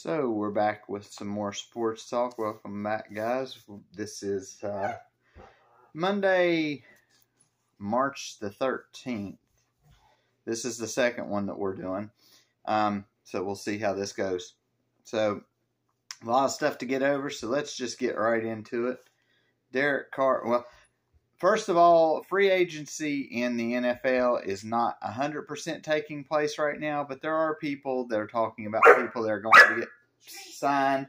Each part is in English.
So we're back with some more sports talk. Welcome back, guys. This is Monday, March the 13th. This is the second one that we're doing. So we'll see how this goes. So a lot of stuff to get over, so let's just get right into it. Derek Carr, well, first of all, free agency in the NFL is not 100% taking place right now, but there are people that are talking about people that are going to get signed.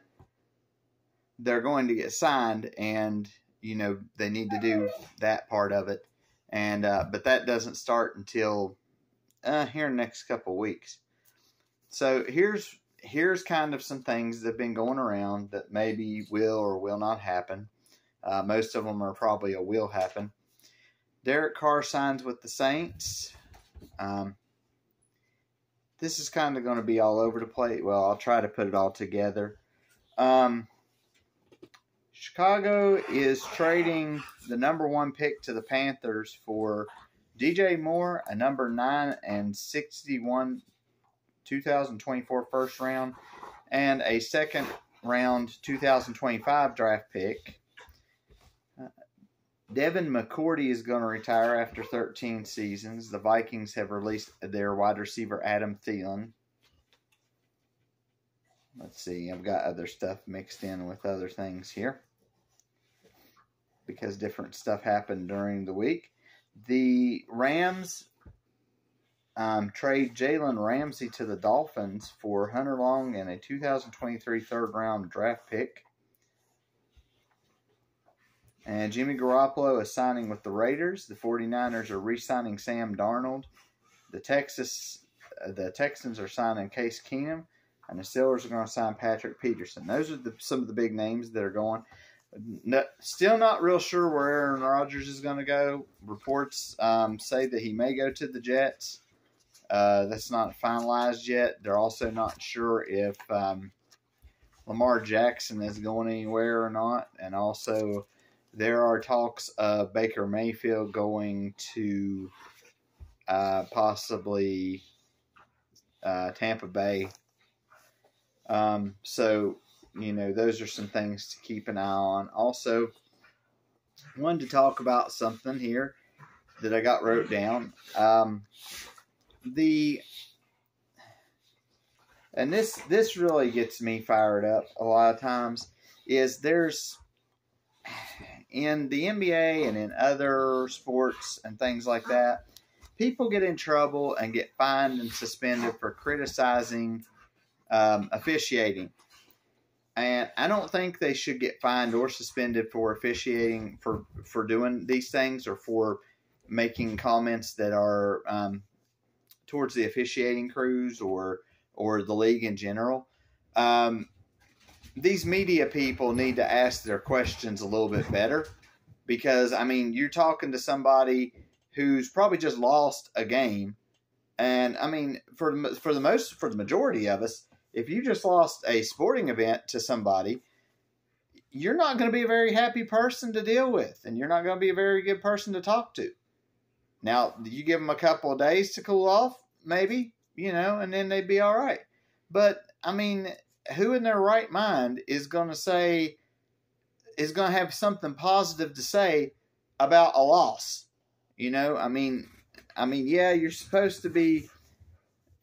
They're going to get signed, and, you know, they need to do that part of it. And but that doesn't start until here in the next couple of weeks. So here's kind of some things that have been going around that maybe will or will not happen. Most of them are probably a will happen. Derek Carr signs with the Saints. This is kind of going to be all over the place. Well, I'll try to put it all together. Chicago is trading the number 1 pick to the Panthers for DJ Moore, a number 9 and 61 2024 first round, and a second round 2025 draft pick. Devin McCourty is going to retire after 13 seasons. The Vikings have released their wide receiver Adam Thielen. Let's see, I've got other stuff mixed in with other things here because different stuff happened during the week. The Rams trade Jalen Ramsey to the Dolphins for Hunter Long and a 2023 third-round draft pick. And Jimmy Garoppolo is signing with the Raiders. The 49ers are re-signing Sam Darnold. The Texans are signing Case Keenum. And the Steelers are going to sign Patrick Peterson. Those are some of the big names that are going. Still not real sure where Aaron Rodgers is going to go. Reports say that he may go to the Jets. That's not finalized yet. They're also not sure if Lamar Jackson is going anywhere or not. And also, there are talks of Baker Mayfield going to possibly Tampa Bay. So, you know, those are some things to keep an eye on. Also, I wanted to talk about something here that I got wrote down. And this really gets me fired up a lot of times, is there's in the NBA and in other sports and things like that, people get in trouble and get fined and suspended for criticizing officiating. And I don't think they should get fined or suspended for officiating for doing these things or for making comments that are towards the officiating crews or the league in general. These media people need to ask their questions a little bit better because, I mean, you're talking to somebody who's probably just lost a game. And, I mean, for the majority of us, if you just lost a sporting event to somebody, you're not going to be a very happy person to deal with, and you're not going to be a very good person to talk to. Now, you give them a couple of days to cool off, maybe, you know, and then they'd be all right. But, I mean, who in their right mind is going to have something positive to say about a loss? You know, I mean, yeah, you're supposed to be,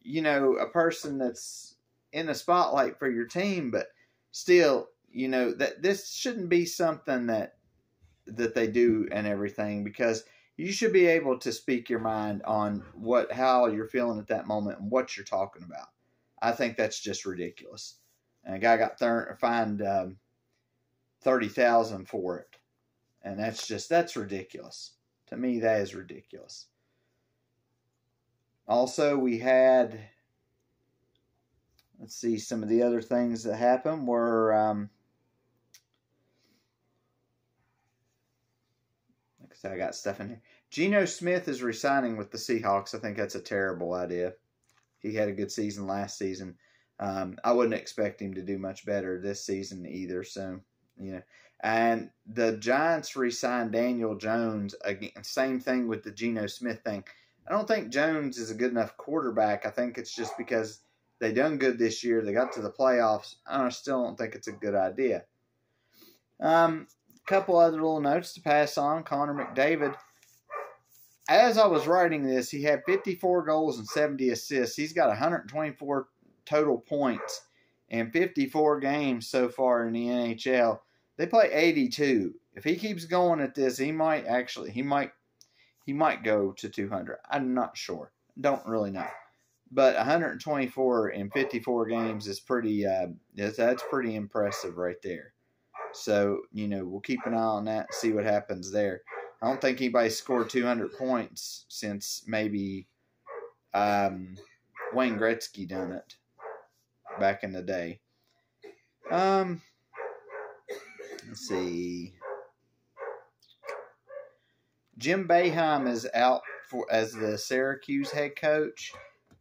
you know, a person that's in the spotlight for your team, but still, you know, that this shouldn't be something that they do and everything, because you should be able to speak your mind on how you're feeling at that moment and what you're talking about. I think that's just ridiculous. And a guy got fined $30,000 for it, and that's ridiculous. To me, that is ridiculous. Also, we had, let's see, some of the other things that happened were, like I said, I got stuff in here. Geno Smith is resigning with the Seahawks. I think that's a terrible idea. He had a good season last season. I wouldn't expect him to do much better this season either. So, you know, and the Giants re-signed Daniel Jones. Again, same thing with the Geno Smith thing. I don't think Jones is a good enough quarterback. I think it's just because They done good this year. They got to the playoffs. I still don't think it's a good idea. Couple other little notes to pass on. Connor McDavid. As I was writing this, he had 54 goals and 70 assists. He's got 124 total points in 54 games so far in the NHL. They play 82. If he keeps going at this, he might go to 200. I'm not sure. Don't really know. But 124 in 54 games is pretty. That's pretty impressive right there. So we'll keep an eye on that and see what happens there. I don't think anybody scored 200 points since maybe Wayne Gretzky done it back in the day. Let's see. Jim Boeheim is out as the Syracuse head coach.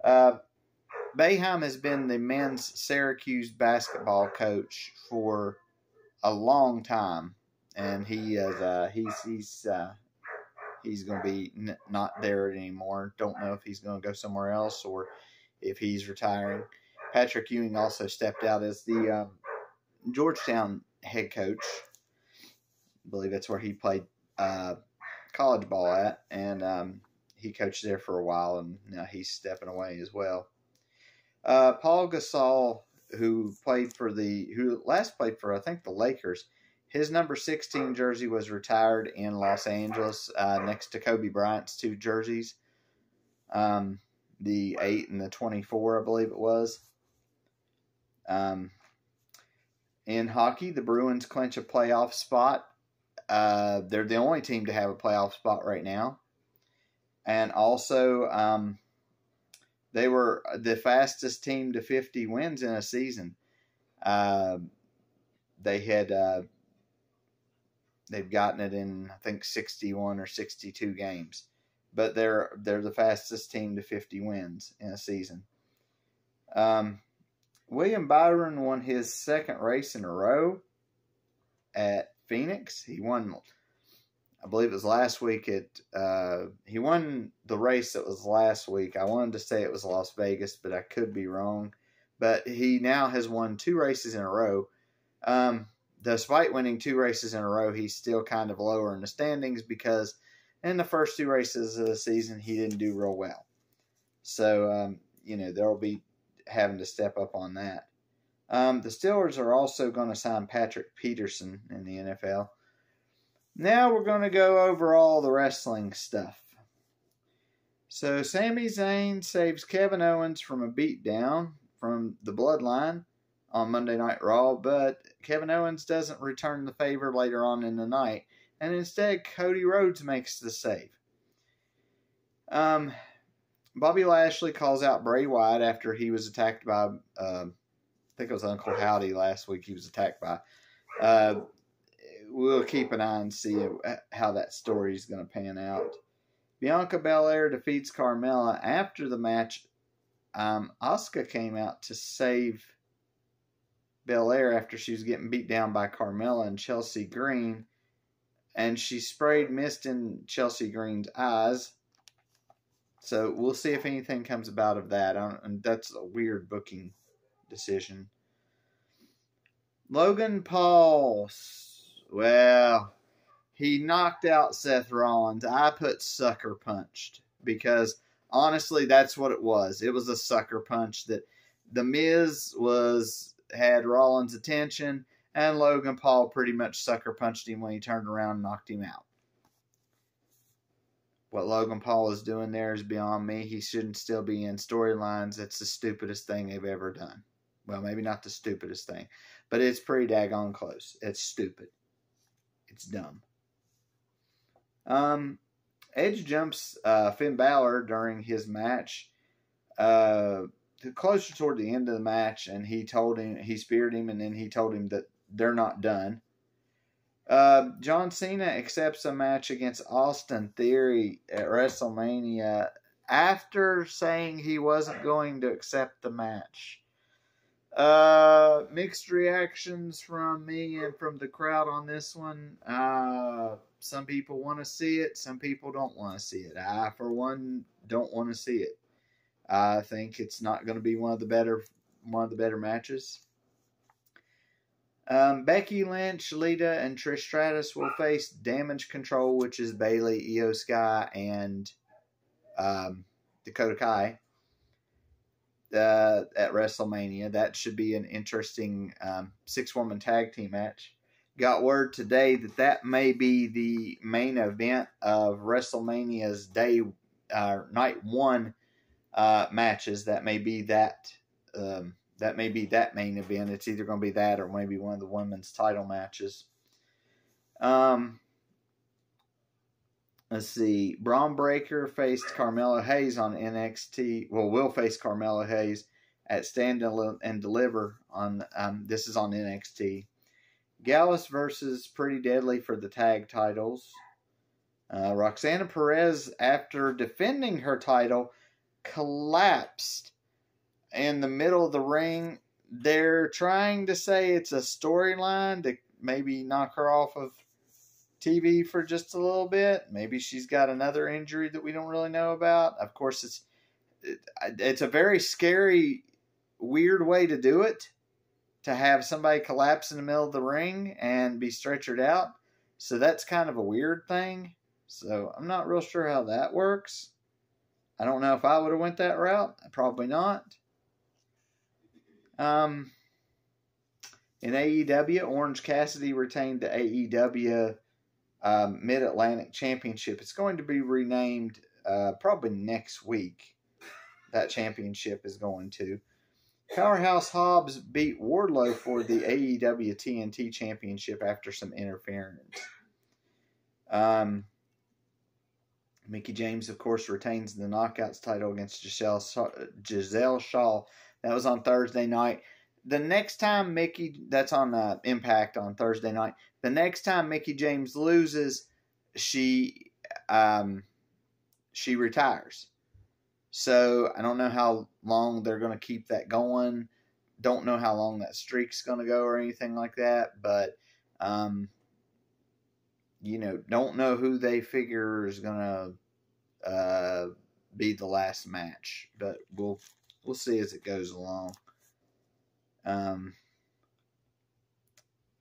Boeheim has been the men's Syracuse basketball coach for a long time, and he is he's going to be not there anymore. Don't know if he's going to go somewhere else or if he's retiring. Patrick Ewing also stepped out as the Georgetown head coach. I believe that's where he played college ball at, and he coached there for a while, and now he's stepping away as well. Paul Gasol, who last played for I think the Lakers, his number 16 jersey was retired in Los Angeles next to Kobe Bryant's two jerseys, the 8 and the 24, I believe it was. In hockey, the Bruins clinch a playoff spot. They're the only team to have a playoff spot right now. And also, they were the fastest team to 50 wins in a season. They've gotten it in, I think, 61 or 62 games. But they're the fastest team to 50 wins in a season. William Byron won his second race in a row at Phoenix. He won, I believe it was last week. He won the race that was last week. I wanted to say it was Las Vegas, but I could be wrong. But he now has won 2 races in a row. Despite winning 2 races in a row, he's still kind of lower in the standings because in the first 2 races of the season, he didn't do real well. So, they'll be having to step up on that. The Steelers are also going to sign Patrick Peterson in the NFL. Now we're going to go over all the wrestling stuff. So Sami Zayn saves Kevin Owens from a beatdown from the Bloodline on Monday Night Raw, but Kevin Owens doesn't return the favor later on in the night, and instead Cody Rhodes makes the save. Bobby Lashley calls out Bray Wyatt after he was attacked by, I think it was Uncle Howdy last week he was attacked by. We'll keep an eye and see how that story is going to pan out. Bianca Belair defeats Carmella. After the match, Asuka came out to save Belair after she was getting beat down by Carmella and Chelsea Green, and she sprayed mist in Chelsea Green's eyes. So we'll see if anything comes about of that. And that's a weird booking decision. Logan Paul, well, he knocked out Seth Rollins. I put sucker punched because honestly, that's what it was. It was a sucker punch that The Miz had Rollins' attention, and Logan Paul pretty much sucker punched him when he turned around and knocked him out. What Logan Paul is doing there is beyond me. He shouldn't still be in storylines. It's the stupidest thing they've ever done. Well, maybe not the stupidest thing, but it's pretty daggone close. It's stupid. It's dumb. Edge jumps Finn Balor during his match closer toward the end of the match, and he speared him, and then he told him that they're not done. John Cena accepts a match against Austin Theory at WrestleMania after saying he wasn't going to accept the match. Mixed reactions from me and from the crowd on this one. Some people want to see it. Some people don't want to see it. I, for one, don't want to see it. I think it's not going to be one of the better matches. Becky Lynch, Lita, and Trish Stratus will face Damage Control, which is Bayley, Io Sky, and Dakota Kai at WrestleMania. That should be an interesting 6-woman tag team match. Got word today that may be the main event of WrestleMania's night 1 matches. That may be that main event. It's either going to be that or maybe one of the women's title matches. Let's see. Braun Breaker faced Carmelo Hayes on NXT. Well, will face Carmelo Hayes at Stand and Deliver on. This is on NXT. Gallus versus Pretty Deadly for the tag titles. Roxana Perez, after defending her title, collapsed in the middle of the ring. They're trying to say it's a storyline to maybe knock her off of TV for just a little bit. Maybe she's got another injury that we don't really know about. Of course, it's a very scary, weird way to do it, to have somebody collapse in the middle of the ring and be stretchered out. So that's kind of a weird thing. So I'm not real sure how that works. I don't know if I would have went that route. Probably not. In AEW, Orange Cassidy retained the AEW Mid-Atlantic Championship. It's going to be renamed probably next week. That championship is going to. Powerhouse Hobbs beat Wardlow for the AEW TNT Championship after some interference. Mickie James, of course, retains the Knockouts title against Giselle Shaw. That was on Thursday night. The next time that's on Impact on Thursday night. The next time Mickie James loses, she retires. So I don't know how long they're going to keep that going. Don't know how long that streak's going to go or anything like that. But, don't know who they figure is going to be the last match. But we'll see as it goes along.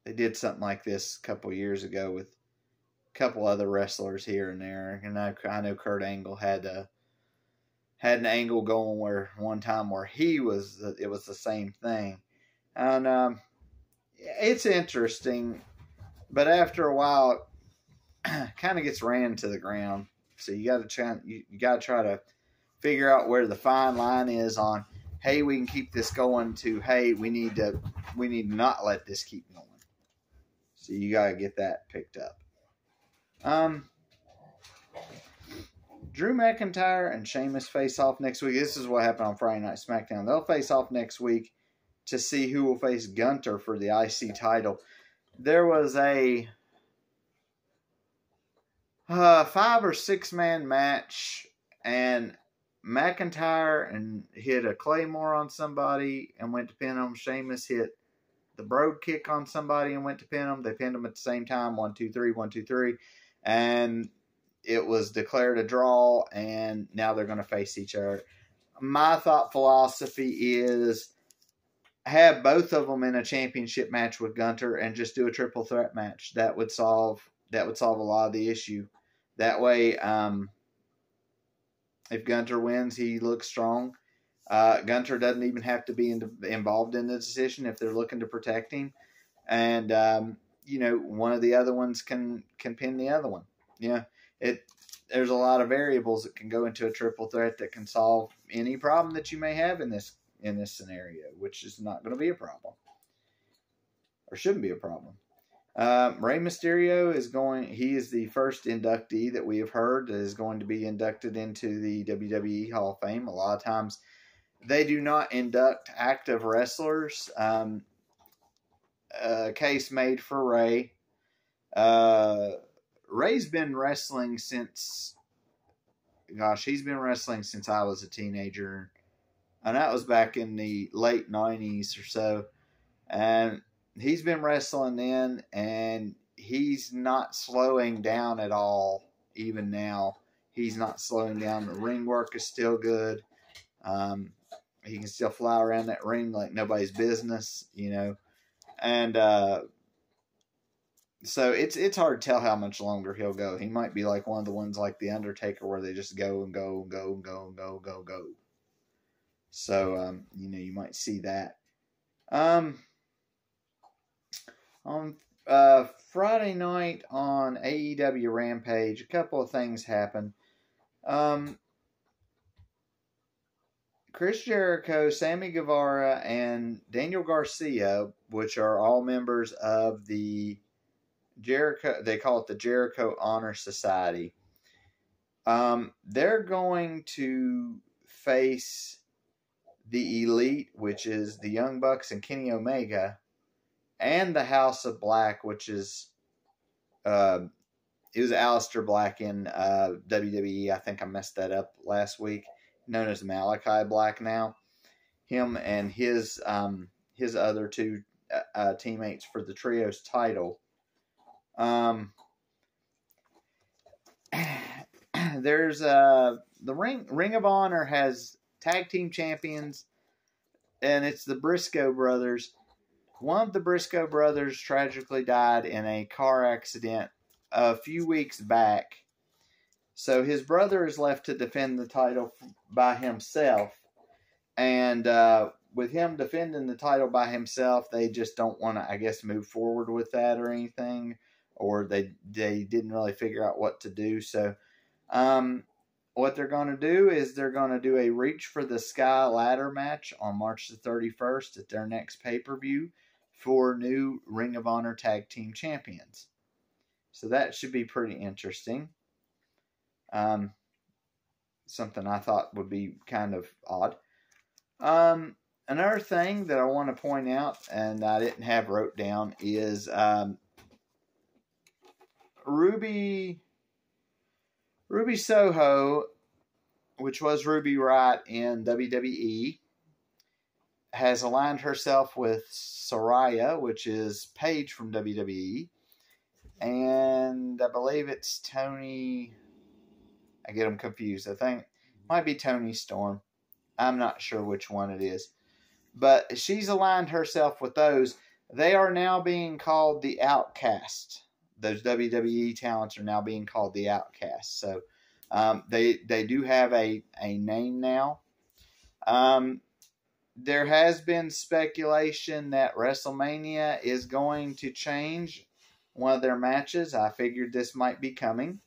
They did something like this a couple years ago with a couple other wrestlers here and there. And I know Kurt Angle had an angle going where one time where it was the same thing. And it's interesting, but after a while it kind of gets ran to the ground. So you got to try to figure out where the fine line is on, hey, we can keep this going, to, hey, we need to not let this keep going. So you got to get that picked up. Drew McIntyre and Sheamus face off next week. This is what happened on Friday Night SmackDown. They'll face off next week to see who will face Gunther for the IC title. There was a 5 or 6 man match, and McIntyre hit a Claymore on somebody and went to pin him. Sheamus hit the Brogue Kick on somebody and went to pin him. They pinned him at the same time. 1, 2, 3, 1, 2, 3. And it was declared a draw, and now they're going to face each other. My thought philosophy is have both of them in a championship match with Gunther and just do a triple threat match. That would solve a lot of the issue. That way, if Gunther wins, he looks strong. Gunther doesn't even have to be involved in the decision if they're looking to protect him. And, one of the other ones can pin the other one. Yeah. There's a lot of variables that can go into a triple threat that can solve any problem that you may have in this scenario, which is not going to be a problem, or shouldn't be a problem. Rey Mysterio he is the first inductee that we have heard that is going to be inducted into the WWE Hall of Fame. A lot of times they do not induct active wrestlers. A case made for Rey. Rey's been wrestling since I was a teenager. And that was back in the late 90s or so. And he's been wrestling then, and he's not slowing down at all, even now. He's not slowing down. The ring work is still good. He can still fly around that ring like nobody's business, And so it's hard to tell how much longer he'll go. He might be like one of the ones like The Undertaker where they just go and go and go and go and go and go and go. So, you might see that. On Friday night on AEW Rampage, a couple of things happened. Chris Jericho, Sammy Guevara, and Daniel Garcia, which are all members of the Jericho, they call it the Jericho Honor Society. They're going to face the Elite, which is the Young Bucks and Kenny Omega, and the House of Black, which is it was Aleister Black in WWE. I think I messed that up last week. Known as Malachi Black now. Him and his other two teammates for the Trios title. There's the Ring of Honor has tag team champions, and it's the Briscoe brothers. One of the Briscoe brothers tragically died in a car accident a few weeks back. So his brother is left to defend the title by himself. And with him defending the title by himself, they just don't want to, I guess, move forward with that or anything. Or they didn't really figure out what to do. So what they're going to do is they're going to do a Reach for the Sky ladder match on March the 31st at their next pay-per-view for new Ring of Honor Tag Team Champions. So that should be pretty interesting. Something I thought would be kind of odd. Another thing that I want to point out, and I didn't have wrote down, is Ruby Soho, which was Ruby Riott in WWE, has aligned herself with Saraya, which is Paige from WWE, and I believe it's Tony. I get them confused. I think it might be Tony Storm. I'm not sure which one it is. But she's aligned herself with those. They are now being called the Outcast. Those WWE talents are now being called the Outcast. So they do have a name now. There has been speculation that WrestleMania is going to change one of their matches. I figured this might be coming.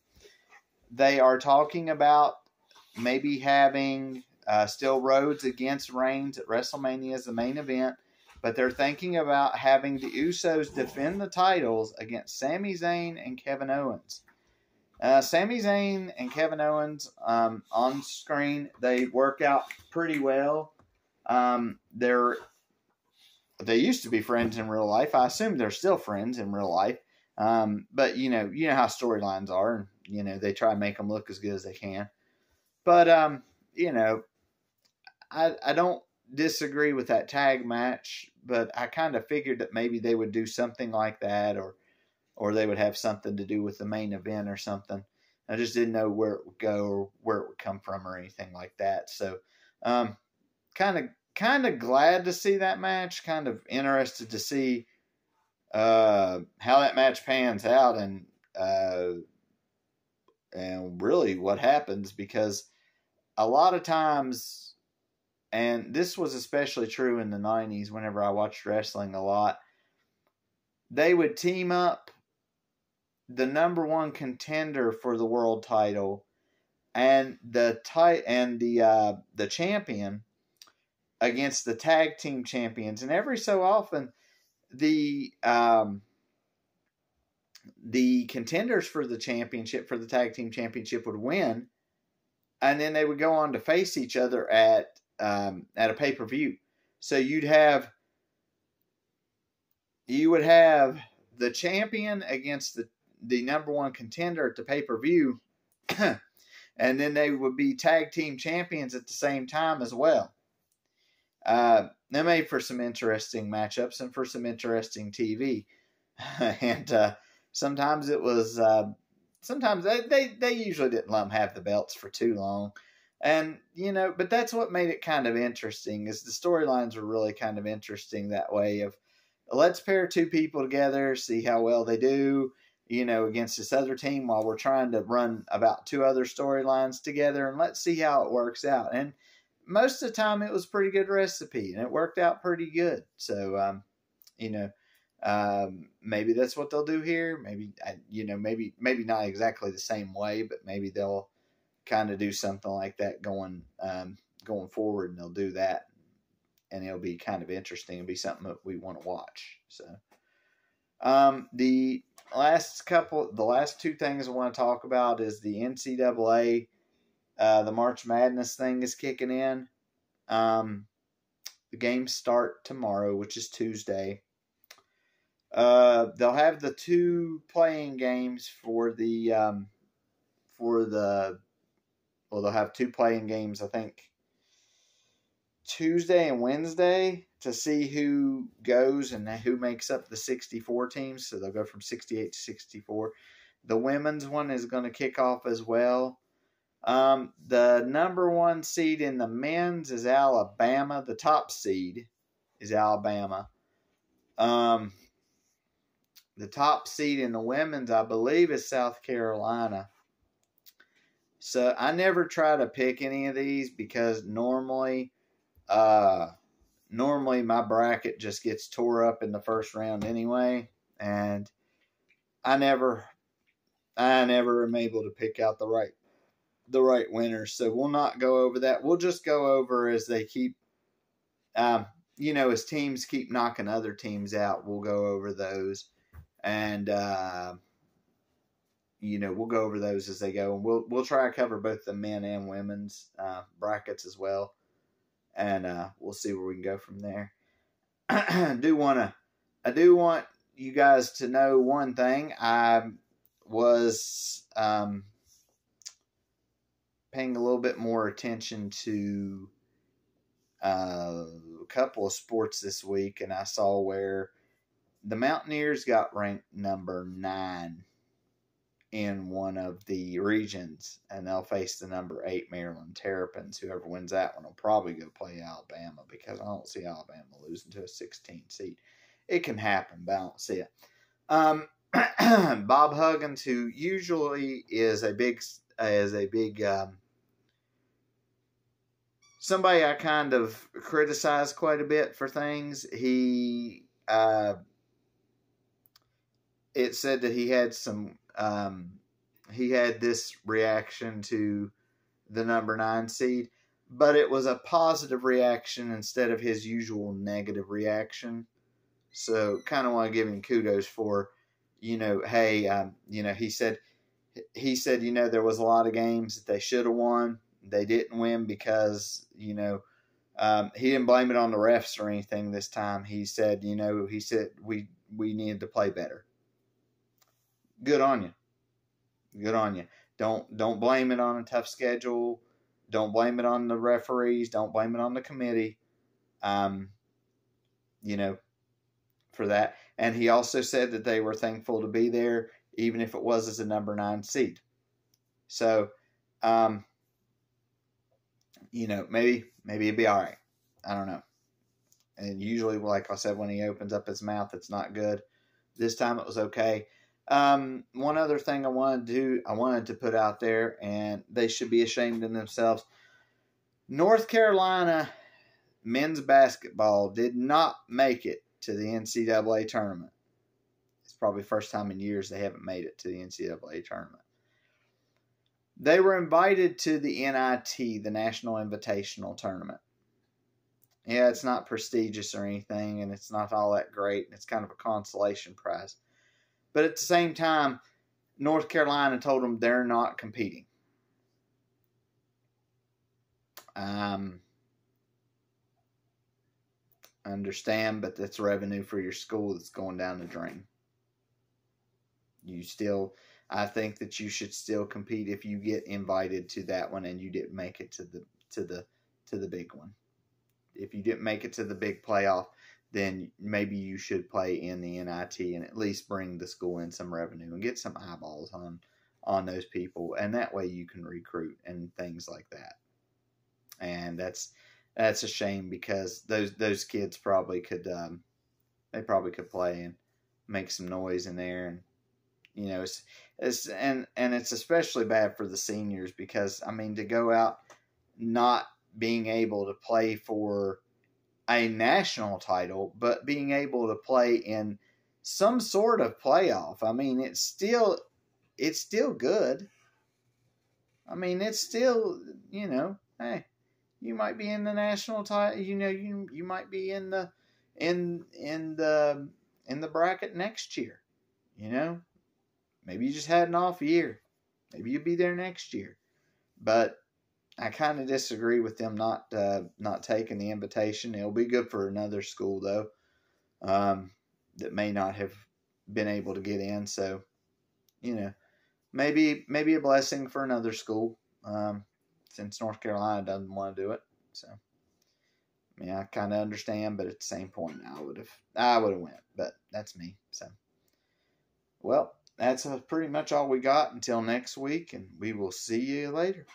They are talking about maybe having Steel Rhodes against Reigns at WrestleMania as the main event, but they're thinking about having the Usos defend the titles against Sami Zayn and Kevin Owens. Sami Zayn and Kevin Owens on screen, they work out pretty well. They used to be friends in real life. I assume they're still friends in real life. But you know how storylines are. They try to make them look as good as they can. But I don't disagree with that tag match. But I kind of figured that maybe they would do something like that, or they would have something to do with the main event or something. I just didn't know where it would go or where it would come from or anything like that. So, kind of glad to see that match. Kind of interested to see how that match pans out and really what happens, because a lot of times, and this was especially true in the 90s whenever I watched wrestling a lot, they would team up the number one contender for the world title and the champion against the tag team champions, and every so often the contenders for the championship, for the tag team championship, would win, and then they would go on to face each other at a pay-per-view. So you would have the champion against the number one contender at the pay-per-view, and then they would be tag team champions at the same time as well. That made for some interesting matchups and for some interesting TV. And sometimes it was, sometimes they usually didn't let them have the belts for too long. And, but that's what made it kind of interesting, is the storylines were really kind of interesting that way of, let's pair two people together, see how well they do, against this other team while we're trying to run about two other storylines together, and let's see how it works out. And most of the time it was a pretty good recipe, and it worked out pretty good. So, maybe that's what they'll do here. Maybe, maybe not exactly the same way, but maybe they'll kind of do something like that going forward, and they'll do that, and it'll be kind of interesting. It'll be something that we want to watch. So, the last two things I want to talk about is the NCAA. The March Madness thing is kicking in. The games start tomorrow, which is Tuesday. They'll have the two playing games they'll have two playing games, I think, Tuesday and Wednesday, to see who goes and who makes up the 64 teams. So they'll go from 68 to 64. The women's one is going to kick off as well. The number one seed in the men's is Alabama. The top seed is Alabama. The top seed in the women's, I believe, is South Carolina. So I never try to pick any of these because normally my bracket just gets tore up in the first round anyway, and I never am able to pick out the right winners. So we'll not go over that. We'll just go over as they keep, as teams keep knocking other teams out. We'll go over those, and we'll go over those as they go, and we'll try to cover both the men and women's brackets as well, and we'll see where we can go from there. I do want you guys to know one thing. I was paying a little bit more attention to a couple of sports this week, and I saw where the Mountaineers got ranked number 9 in one of the regions, and they'll face the number 8 Maryland Terrapins. Whoever wins that one will probably go play Alabama, because I don't see Alabama losing to a 16 seed. It can happen, but I don't see it. Bob Huggins, who usually is a big somebody I kind of criticize quite a bit for things. It said that he had this reaction to the number 9 seed, but it was a positive reaction instead of his usual negative reaction. So kind of want to give him kudos for, he said, there was a lot of games that they should have won. They didn't win because, he didn't blame it on the refs or anything this time. He said, we needed to play better. Good on you. Good on you. Don't blame it on a tough schedule. Don't blame it on the referees. Don't blame it on the committee. For that. And he also said that they were thankful to be there, even if it was as a number 9 seed. So, maybe it'd be all right. I don't know. And usually, like I said, when he opens up his mouth, it's not good. This time it was okay. One other thing I wanted to put out there, and they should be ashamed of themselves. North Carolina men's basketball did not make it to the NCAA tournament. It's probably the first time in years they haven't made it to the NCAA tournament. They were invited to the NIT, the National Invitational Tournament. Yeah, it's not prestigious or anything, and it's not all that great, and it's kind of a consolation prize. But at the same time, North Carolina told them they're not competing. I understand, but that's revenue for your school that's going down the drain. I think that you should still compete if you get invited to that one and you didn't make it to the big one. If you didn't make it to the big playoff, then maybe you should play in the NIT and at least bring the school in some revenue and get some eyeballs on those people, and that way you can recruit and things like that. and that's a shame because those kids probably could they probably could play and make some noise in there. And it's especially bad for the seniors because I mean, to go out not being able to play for a national title, but being able to play in some sort of playoff. I mean, it's still good. I mean, it's still, hey, you might be in the national title. You might be in the bracket next year. Maybe you just had an off year. Maybe you'll be there next year. But I kind of disagree with them not taking the invitation. It'll be good for another school though, that may not have been able to get in. So, maybe a blessing for another school, since North Carolina doesn't want to do it. So, I mean, I kind of understand, but at the same point, I would have went. But that's me. So, well, that's pretty much all we got until next week, and we will see you later.